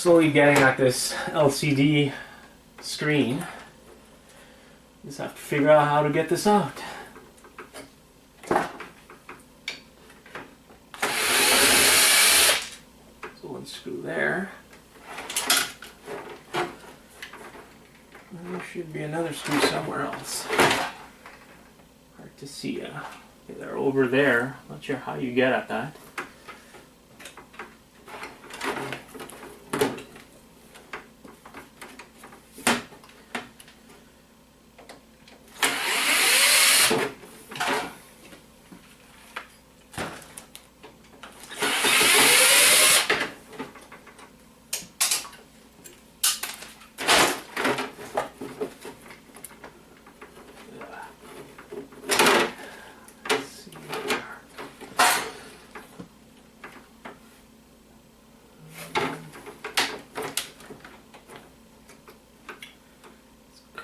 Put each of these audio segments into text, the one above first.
slowly getting at this LCD screen. Just have to figure out how to get this out. So one screw there. There should be another screw somewhere else. Hard to see. They're over there. Not sure how you get at that.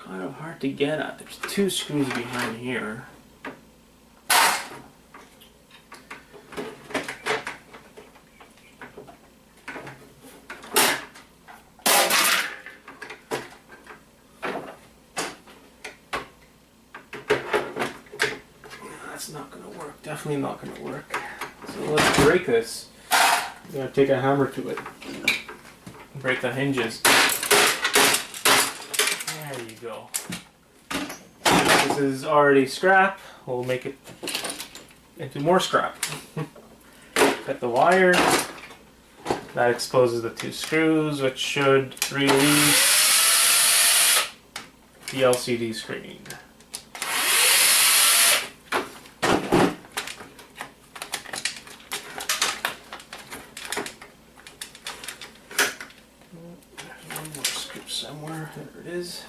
Kind of hard to get at. There's two screws behind here. That's not going to work. Definitely not going to work. So let's break this. I'm going to take a hammer to it. Break the hinges. There you go. This is already scrap. We'll make it into more scrap. Cut the wire. That exposes the two screws, which should release the LCD screen. There's one more screw somewhere. There it is.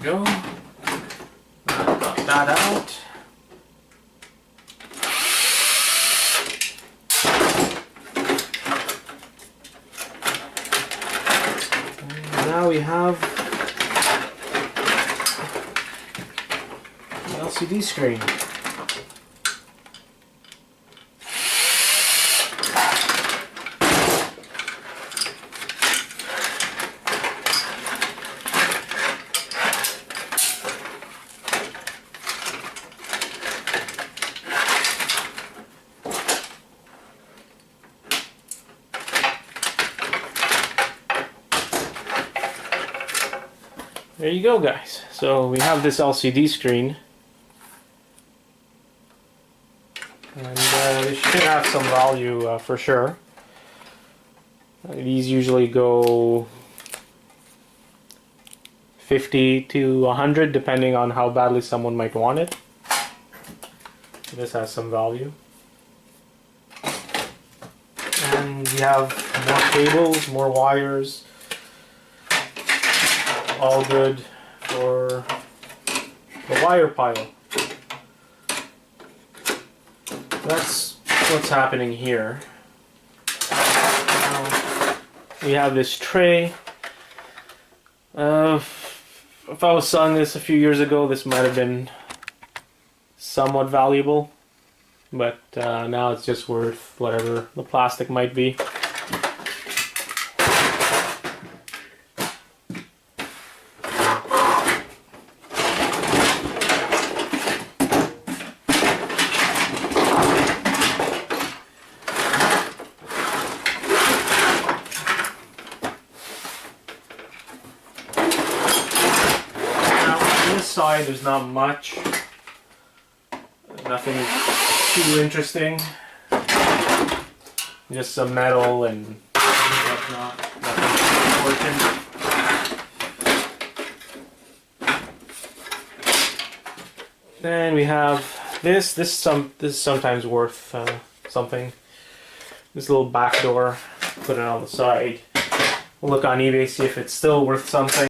Go. Got that out. And now we have the LCD screen. There you go, guys. So we have this LCD screen, and this should have some value for sure. These usually go 50 to 100 depending on how badly someone might want it. This has some value. And we have more cables, more wires. All good for the wire pile. That's what's happening here. We have this tray. If I was selling this a few years ago, this might have been somewhat valuable, but now it's just worth whatever the plastic might be. Side there's not much, nothing too interesting, just some metal and whatnot, nothing important. Then we have this is sometimes worth something. This little back door, put it on the side. We'll look on eBay, see if it's still worth something.